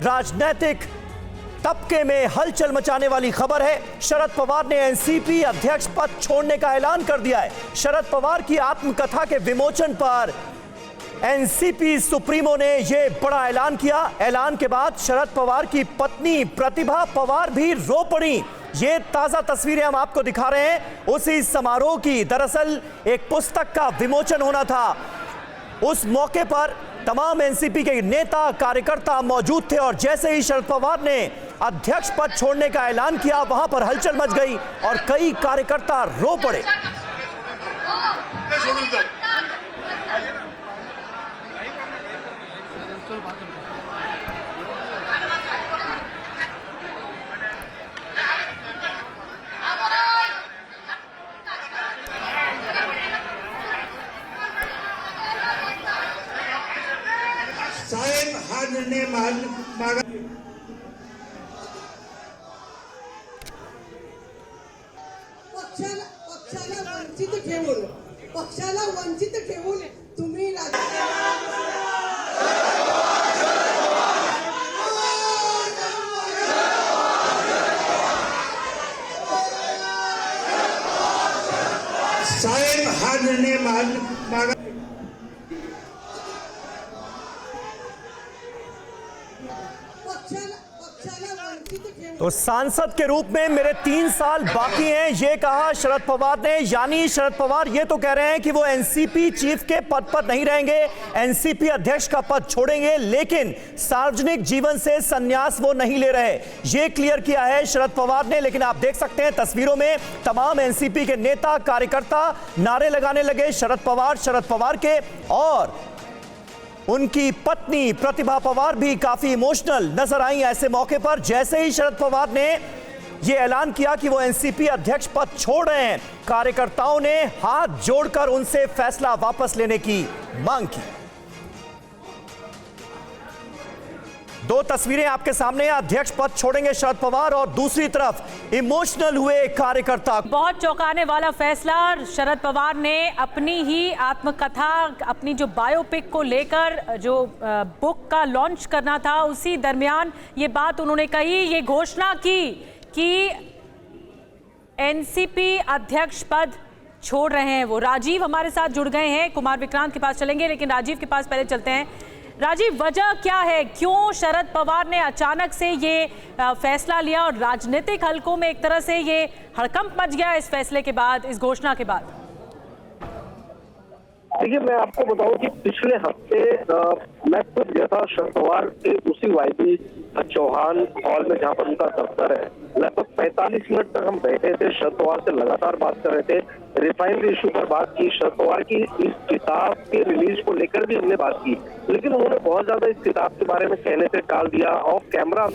राजनीतिक तबके में हलचल मचाने वाली खबर है। शरद पवार ने एनसीपी अध्यक्ष पद छोड़ने का ऐलान कर दिया है। शरद पवार की आत्मकथा के विमोचन पर एनसीपी सुप्रीमो ने यह बड़ा ऐलान किया। ऐलान के बाद शरद पवार की पत्नी प्रतिभा पवार भी रो पड़ी। ये ताजा तस्वीरें हम आपको दिखा रहे हैं उसी समारोह की। दरअसल एक पुस्तक का विमोचन होना था। उस मौके पर तमाम एनसीपी के नेता कार्यकर्ता मौजूद थे और जैसे ही शरद पवार ने अध्यक्ष पद छोड़ने का ऐलान किया, वहां पर हलचल मच गई और कई कार्यकर्ता रो पड़े। साहेब हा निर्णय मागा पक्षाला वंचित ठेवून तुम्ही साहेब हा निर्णय मागा तो सांसद के रूप में मेरे 3 साल बाकी हैं, ये कहा शरद पवार ने। यानी शरद पवार ये तो कह रहे हैं कि वो एनसीपी चीफ के पद पर नहीं रहेंगे, एनसीपी अध्यक्ष का पद छोड़ेंगे, लेकिन सार्वजनिक जीवन से संन्यास वो नहीं ले रहे। ये क्लियर किया है शरद पवार ने। लेकिन आप देख सकते हैं तस्वीरों में तमाम एनसीपी के नेता कार्यकर्ता नारे लगाने लगे शरद पवार के, और उनकी पत्नी प्रतिभा पवार भी काफी इमोशनल नजर आई ऐसे मौके पर। जैसे ही शरद पवार ने यह ऐलान किया कि वो एनसीपी अध्यक्ष पद छोड़ रहे हैं, कार्यकर्ताओं ने हाथ जोड़कर उनसे फैसला वापस लेने की मांग की। 2 तस्वीरें आपके सामने। अध्यक्ष पद छोड़ेंगे शरद पवार और दूसरी तरफ इमोशनल हुए कार्यकर्ता। बहुत चौंकाने वाला फैसला। शरद पवार ने अपनी ही आत्मकथा, अपनी जो बायोपिक को लेकर जो बुक का लॉन्च करना था, उसी दरमियान ये बात उन्होंने कही, ये घोषणा की कि एनसीपी अध्यक्ष पद छोड़ रहे हैं वो। राजीव हमारे साथ जुड़ गए हैं, कुमार विक्रांत के पास चलेंगे, लेकिन राजीव के पास पहले चलते हैं। राजीव, वजह क्या है, क्यों शरद पवार ने अचानक से ये फैसला लिया और राजनीतिक हलकों में एक तरह से ये हड़कंप मच गया इस फैसले के बाद, इस घोषणा के बाद? देखिए, मैं आपको बताऊं कि पिछले हफ्ते मैं खुद गया था शरद पवार के उसी वाईबी चौहान हॉल में जहां पर उनका दफ्तर है। लगभग 45 मिनट तक हम बैठे थे, शरद पवार से लगातार बात कर रहे थे, रिफाइनरी इशू पर बात की, शरद पवार की इस किताब के रिलीज को लेकर भी हमने बात की, लेकिन उन्होंने बहुत ज्यादा इस किताब के बारे में कहने से टाल दिया ऑफ कैमरा।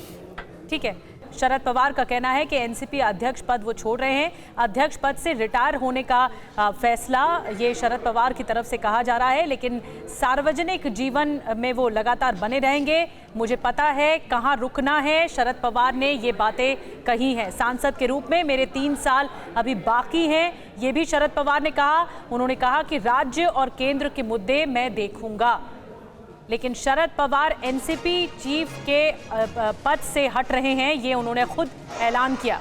ठीक है, शरद पवार का कहना है कि एनसीपी अध्यक्ष पद वो छोड़ रहे हैं। अध्यक्ष पद से रिटायर होने का फैसला ये शरद पवार की तरफ से कहा जा रहा है, लेकिन सार्वजनिक जीवन में वो लगातार बने रहेंगे। मुझे पता है कहाँ रुकना है, शरद पवार ने ये बातें कही हैं। सांसद के रूप में मेरे 3 साल अभी बाकी हैं, ये भी शरद पवार ने कहा। उन्होंने कहा कि राज्य और केंद्र के मुद्दे मैं देखूंगा, लेकिन शरद पवार एनसीपी चीफ के पद से हट रहे हैं, ये उन्होंने खुद ऐलान किया।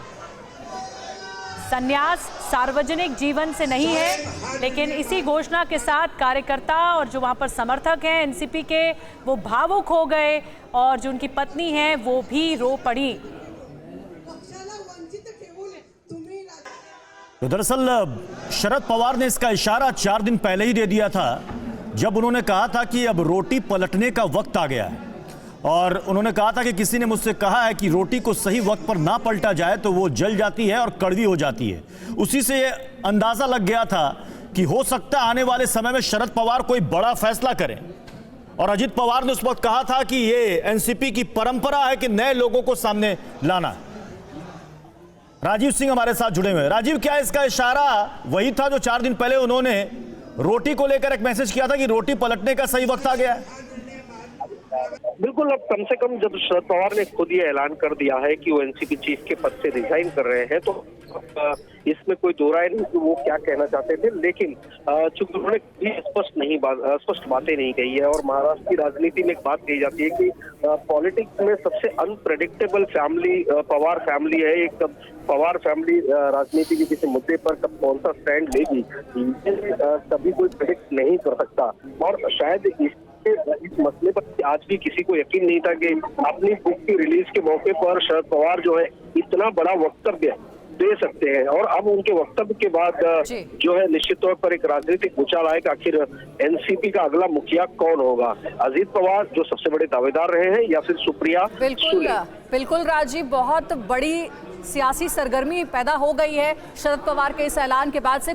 संन्यास सार्वजनिक जीवन से नहीं है, लेकिन इसी घोषणा के साथ कार्यकर्ता और जो वहां पर समर्थक हैं एनसीपी के, वो भावुक हो गए और जो उनकी पत्नी है वो भी रो पड़ी। तो दरअसल शरद पवार ने इसका इशारा 4 दिन पहले ही दे दिया था, जब उन्होंने कहा था कि अब रोटी पलटने का वक्त आ गया है। और उन्होंने कहा था कि किसी ने मुझसे कहा है कि रोटी को सही वक्त पर ना पलटा जाए तो वो जल जाती है और कड़वी हो जाती है। उसी से ये अंदाजा लग गया था कि हो सकता है आने वाले समय में शरद पवार कोई बड़ा फैसला करें। और अजित पवार ने उस वक्त कहा था कि ये एनसीपी की परंपरा है कि नए लोगों को सामने लाना। राजीव सिंह हमारे साथ जुड़े हुए हैं। राजीव, क्या इसका इशारा वही था जो 4 दिन पहले उन्होंने रोटी को लेकर एक मैसेज किया था कि रोटी पलटने का सही वक्त आ गया है? बिल्कुल, अब कम से कम जब शरद पवार ने खुद ये ऐलान कर दिया है कि वो एनसीपी चीफ के पद से रिजाइन कर रहे हैं, तो इसमें कोई दो राय नहीं कि वो क्या कहना चाहते थे। लेकिन चूंकि उन्होंने स्पष्ट बातें नहीं कही है, और महाराष्ट्र की राजनीति में एक बात कही जाती है कि पॉलिटिक्स में सबसे अनप्रेडिक्टेबल फैमिली पवार फैमिली है। एक पवार फैमिली राजनीति के किसी मुद्दे पर कब कौन सा स्टैंड लेगी, कभी कोई प्रेडिक्ट नहीं कर सकता। और शायद इस मसले पर आज भी किसी को यकीन नहीं था कि अपनी बुक की रिलीज के मौके पर शरद पवार जो है इतना बड़ा वक्तव्य दे सकते हैं। और अब उनके वक्तव्य के बाद जो है निश्चित तौर पर एक राजनीतिक उछाल आए कि आखिर एनसीपी का अगला मुखिया कौन होगा, अजीत पवार जो सबसे बड़े दावेदार रहे हैं, या फिर सुप्रिया सुले। बिल्कुल राजीव, बहुत बड़ी सियासी सरगर्मी पैदा हो गई है शरद पवार के इस ऐलान के बाद से।